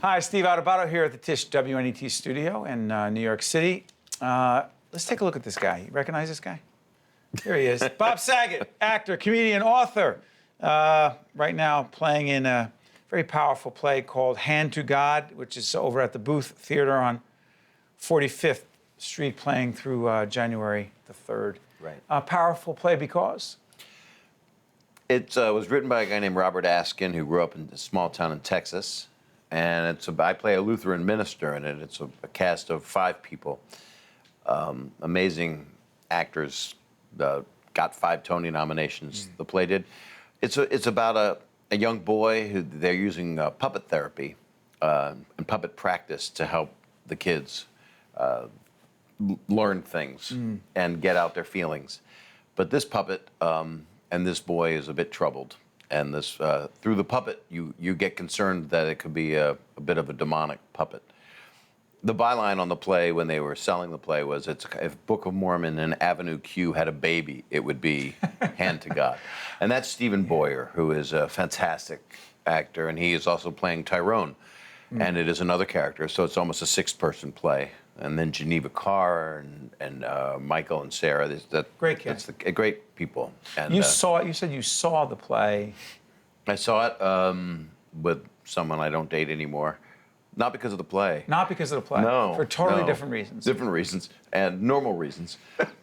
Hi, Steve Adubato here at the Tisch WNET studio in New York City. Let's take a look at this guy. You recognize this guy? Here he is. Bob Saget, actor, comedian, author. Right now playing in a very powerful play called Hand to God, which is over at the Booth Theater on 45th Street, playing through January the 3rd. Right. A powerful play because? It was written by a guy named Robert Askin, who grew up in a small town in Texas. And I play a Lutheran minister in it. It's a cast of 5 people. Amazing actors. Got 5 Tony nominations. The play did. It's about a young boy who they're using puppet therapy and puppet practice to help the kids learn things and get out their feelings. But this puppet and this boy is a bit troubled. And this through the puppet, you get concerned that it could be a bit of a demonic puppet. The byline on the play when they were selling the play was, if Book of Mormon and Avenue Q had a baby, it would be Hand to God. And that's Stephen Boyer, who is a fantastic actor, and he is also playing Tyrone. And it is another character, so it's almost a 6-person play. And then Geneva Carr and Michael and Sarah. Great cast. Great people. And, You said you saw the play. I saw it with someone I don't date anymore. Not because of the play. Not because of the play. No. For totally no. different reasons. Different reasons and normal reasons.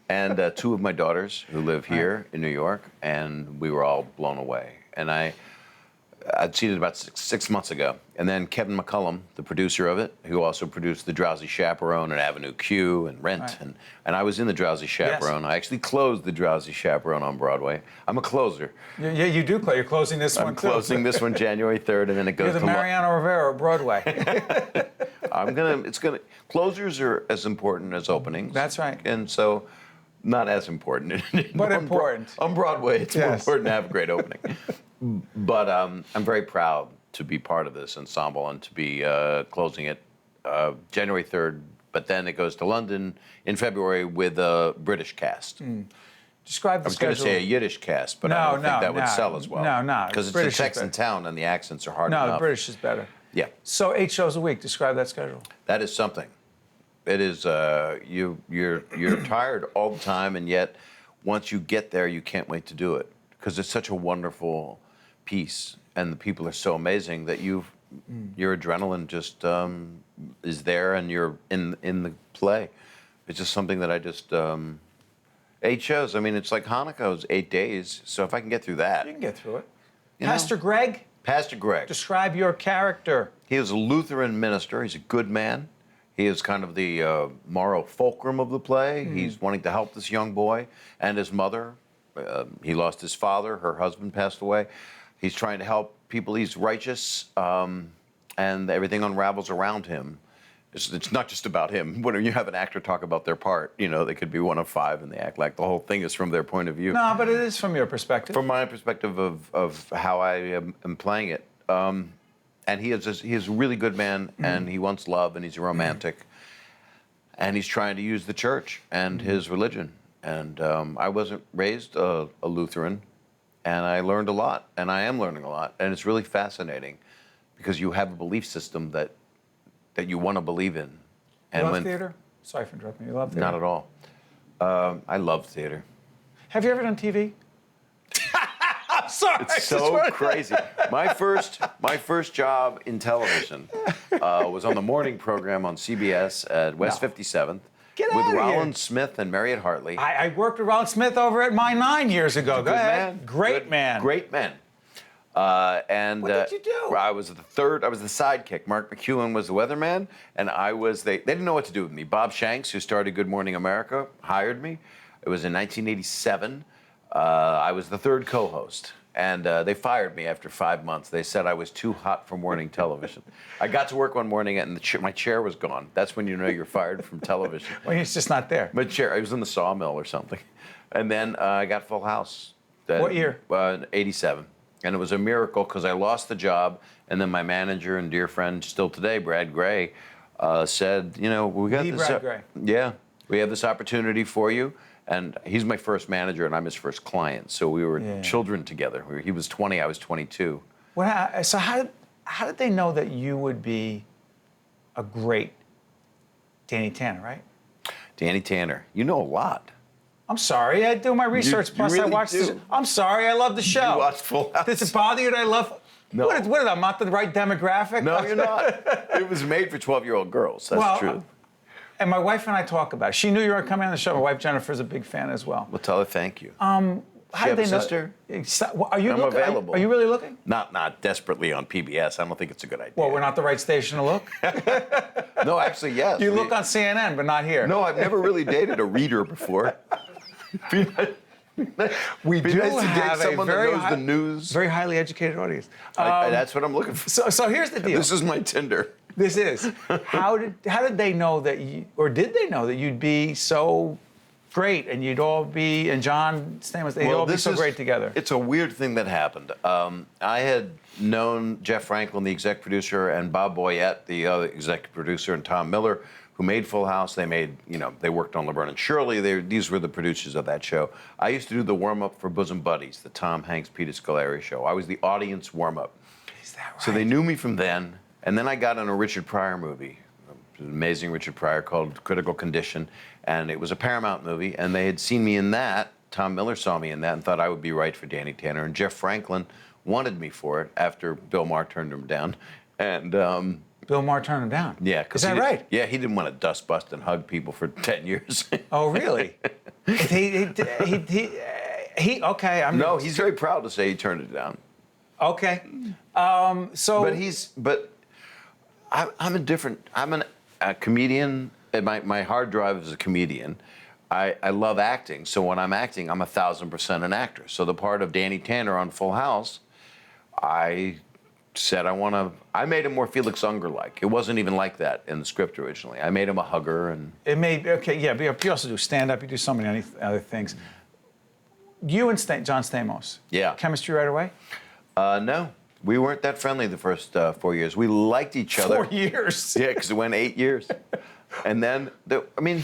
And 2 of my daughters who live here in New York, and we were all blown away. And I'd seen it about six months ago. And then Kevin McCullum, the producer of it, who also produced The Drowsy Chaperone and Avenue Q and Rent. Right. And I was in The Drowsy Chaperone. Yes. I actually closed The Drowsy Chaperone on Broadway. I'm a closer. Yeah, you do play. You're closing this one, too. I'm closing this one January 3rd, and then it goes You're the Mariano Rivera of Broadway. Closers are as important as openings. That's right. And so, not as important. But important. On Broadway, it's more Yes. important to have a great opening. But I'm very proud to be part of this ensemble and to be closing it January 3rd. But then it goes to London in February with a British cast. Describe the schedule. I was going to say a Yiddish cast, but I don't think that would sell as well. No. Because it's a Texan town and the accents are hard enough. No, the British is better. Yeah. So 8 shows a week. Describe that schedule. That is something. It is. You're tired all the time, and yet once you get there, you can't wait to do it because it's such a wonderful piece, and the people are so amazing that your adrenaline just is there, and you're in the play. It's just something that I just 8 shows. I mean, it's like Hanukkah is 8 days. So if I can get through that, You can get through it. You Pastor know? Greg? Pastor Greg. Describe your character. He is a Lutheran minister. He's a good man. He is kind of the moral fulcrum of the play. He's wanting to help this young boy and his mother. He lost his father. Her husband passed away. He's trying to help people. He's righteous, and everything unravels around him. It's not just about him. When you have an actor talk about their part, they could be one of 5 and they act like the whole thing is from their point of view. No, but it is from your perspective. From my perspective of how I am playing it. And he is a really good man, and he wants love, and he's a romantic. And he's trying to use the church and his religion. And I wasn't raised a Lutheran, and I learned a lot, and I am learning a lot. And it's really fascinating because you have a belief system that you want to believe in. And you love theater? Sorry for interrupting you. You love theater? Not at all. I love theater. Have you ever done TV? I'm sorry. It's so crazy. My first job in television was on the morning program on CBS at West 57th with Rollin Smith and Marriott Hartley. I worked with Rollin Smith over at My 9 years ago. Go ahead. Great man. Great man. And what did you do? I was the sidekick. Mark McEwen was the weatherman, and they didn't know what to do with me. Bob Shanks, who started Good Morning America, hired me. It was in 1987. I was the 3rd co-host, and they fired me after 5 months. They said I was too hot for morning television. I got to work one morning, and my chair was gone. That's when you know you're fired from television. Well, it's just not there. My chair, I was in the sawmill or something. And then I got Full House. What year? 87. And it was a miracle because I lost the job, and then my manager and dear friend, still today, Brad Gray, said, we got this. Brad Gray. Yeah, we have this opportunity for you. And he's my first manager, and I'm his first client. So we were children together. He was 20, I was 22. So how how did they know that you would be a great Danny Tanner, right? Danny Tanner, you know a lot. I'm sorry, I do my research. You Plus, I really watched do. this. I'm sorry, I love the show. You watched Full House. Does it bother you that I love? No. What, I'm not the right demographic? No, you're not. It was made for 12-year-old girls. That's true. And my wife and I talk about it. She knew you were coming on the show. My wife Jennifer's a big fan as well. Well, tell her thank you. How She did have they a know? sister? Are you I'm looking? available. Are you really looking? Not desperately on PBS. I don't think it's a good idea. Well, we're not the right station to look. No, actually, yes. You look on CNN, but not here. No, I've never really dated a reader before. We Be do nice to date have a someone that very knows the news. very highly educated audience. That's what I'm looking for. So here's the deal. This is my Tinder. This is. How did they know that you, or did they know that you'd be so great and you'd all be, and John Stamos, they'd all be so great together? It's a weird thing that happened. I had known Jeff Franklin, the exec producer, and Bob Boyette, the other executive producer, and Tom Miller, who made Full House. They made, they worked on Laverne and Shirley. These were the producers of that show. I used to do the warm-up for Bosom Buddies, the Tom Hanks, Peter Scolari show. I was the audience warm-up. Is that right? So they knew me from then. And then I got in a Richard Pryor movie, an amazing Richard Pryor called Critical Condition. And it was a Paramount movie. And they had seen me in that. Tom Miller saw me in that and thought I would be right for Danny Tanner. And Jeff Franklin wanted me for it after Bill Maher turned him down. And Bill Maher turned him down. yeah, Is that right? Yeah, he didn't want to dust bust and hug people for 10 years. Oh, really? he okay. No, he's very proud to say he turned it down. Okay. But I'm a comedian. And my hard drive is a comedian. I love acting. So when I'm acting, I'm 1,000% an actor. So the part of Danny Tanner on Full House, I said I made him more Felix Unger-like. It wasn't even like that in the script originally. I made him a hugger and. It may, okay, yeah, but you also do stand-up, you do so many other things. You and John Stamos. Yeah. Chemistry right away? No, we weren't that friendly the first 4 years. We liked each other. 4 years? Yeah, because it went 8 years. And then,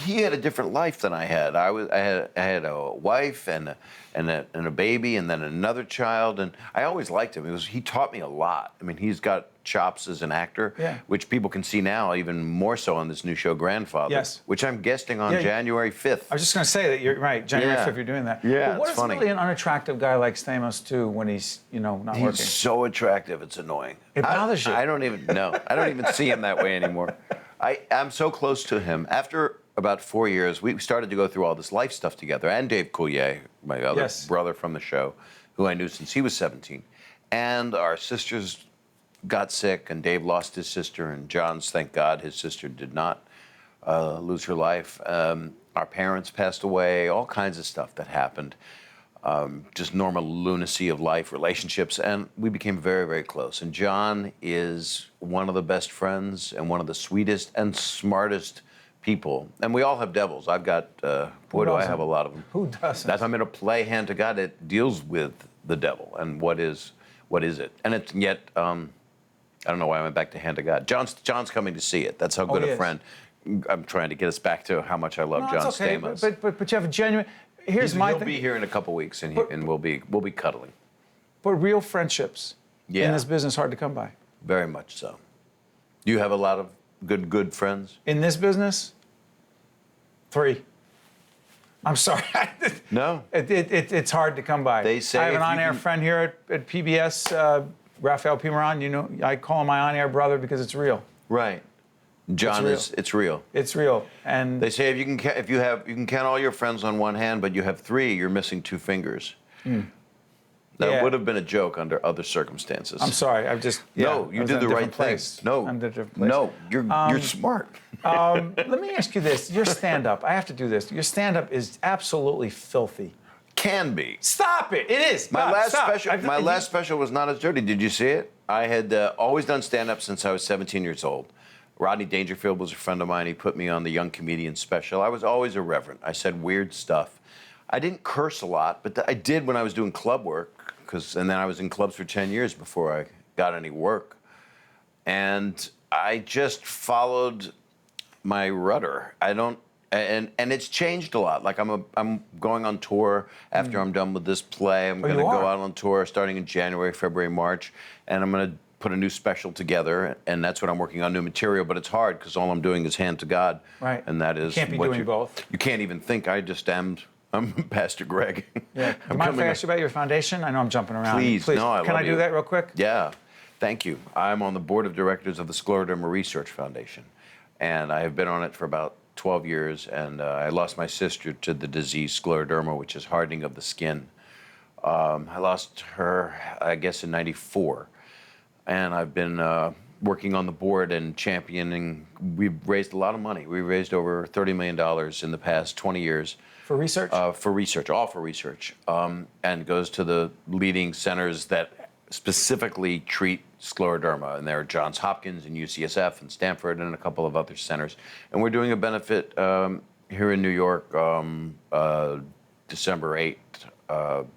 he had a different life than I had. I had a wife and a baby, and then another child, and I always liked him. He taught me a lot. He's got chops as an actor, yeah, which people can see now even more so on this new show, Grandfather, yes, which I'm guesting on January 5th. I was just going to say that you're right. January 5th, you're doing that. Yeah, but what it's is funny. really an unattractive guy like Stamos do when he's not working? He's so attractive, it's annoying. It bothers you. I don't even know. I don't even see him that way anymore. I'm so close to him. After about 4 years, we started to go through all this life stuff together, and Dave Coulier, my other brother from the show, who I knew since he was 17. And our sisters got sick, and Dave lost his sister, and John's, thank God, his sister did not lose her life. Our parents passed away, all kinds of stuff that happened. Just normal lunacy of life, relationships, and we became very, very close. And John is one of the best friends and one of the sweetest and smartest people. And we all have devils. I've got, boy, do I have a lot of them. Who doesn't? I'm in a play, Hand to God, that deals with the devil and what is it. And it's yet, I don't know why I went back to Hand to God. John's coming to see it. That's how good a friend. I'm trying to get us back to how much I love John Stamos. But you have a genuine. He'll be here in a couple weeks, and we'll be cuddling. But real friendships in this business hard to come by. Very much so. You have a lot of good friends in this business. 3. I'm sorry. No. It's hard to come by. They say I have an on-air friend here at PBS, Raphael Pimaron. I call him my on-air brother because it's real. Right. John, it's real. It's real, and they say you can count all your friends on one hand, but you have 3, you're missing 2 fingers. That would have been a joke under other circumstances. I'm sorry, I've just no, you did the right thing. No, you're smart. Let me ask you this: your stand-up, I have to do this. Your stand-up is absolutely filthy. Can be. Stop it! It is. My last special was not as dirty. Did you see it? I had always done stand-up since I was 17 years old. Rodney Dangerfield was a friend of mine. He put me on the Young Comedian special. I was always irreverent. I said weird stuff. I didn't curse a lot, but I did when I was doing club work, and then I was in clubs for 10 years before I got any work. And I just followed my rudder. And it's changed a lot. Like I'm going on tour after I'm done with this play. I'm going to go out on tour starting in January, February, March, and I'm going to put a new special together, and that's what I'm working on, new material. But it's hard because all I'm doing is hand to God. Right. And that is You can't be doing both. You can't even think. I'm Pastor Greg. Yeah. Mind if I ask you about your foundation? I know I'm jumping around. Please. No, I Can love I do you. that real quick? Yeah. Thank you. I'm on the board of directors of the Scleroderma Research Foundation, and I have been on it for about 12 years, and I lost my sister to the disease scleroderma, which is hardening of the skin. I lost her, I guess, in '94, and I've been working on the board and championing. We've raised a lot of money. We raised over $30 million in the past 20 years. For research? For research, all for research, and goes to the leading centers that specifically treat scleroderma, and there are Johns Hopkins and UCSF and Stanford and a couple of other centers. And we're doing a benefit here in New York, December 8th.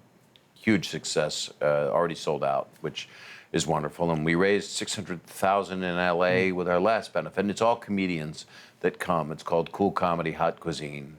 Huge success, already sold out, which is wonderful. And we raised $600,000 in LA with our last benefit, and it's all comedians that come. It's called Cool Comedy Hot Cuisine,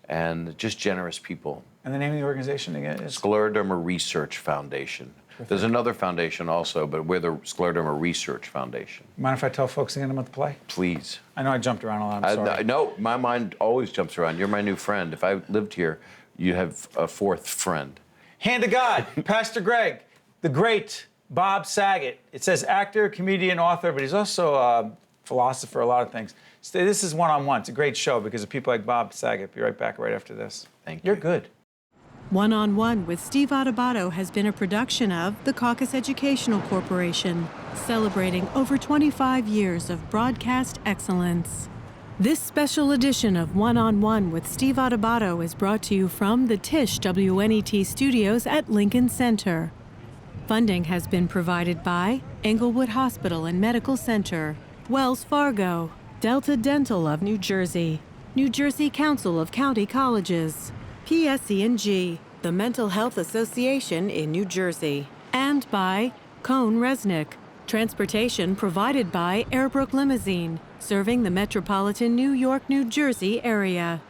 and just generous people. And the name of the organization again is? Scleroderma Research Foundation. Perfect. There's another foundation also, but we're the Scleroderma Research Foundation. Mind if I tell folks again about the play? Please. I know I jumped around a lot, I'm sorry. No, my mind always jumps around. You're my new friend. If I lived here, you'd have a fourth friend. Hand to God, Pastor Greg, the great Bob Saget. It says actor, comedian, author, but he's also a philosopher, a lot of things. So this is one-on-one. It's a great show because of people like Bob Saget. Be right back right after this. Thank you. You're good. One-on-One with Steve Adubato has been a production of the Caucus Educational Corporation, celebrating over 25 years of broadcast excellence. This special edition of One-on-One with Steve Adubato is brought to you from the Tisch WNET studios at Lincoln Center. Funding has been provided by Englewood Hospital and Medical Center, Wells Fargo, Delta Dental of New Jersey Council of County Colleges, PSE&G, the Mental Health Association in New Jersey, and by Cone Resnick. Transportation provided by Airbrook Limousine, serving the metropolitan New York, New Jersey area.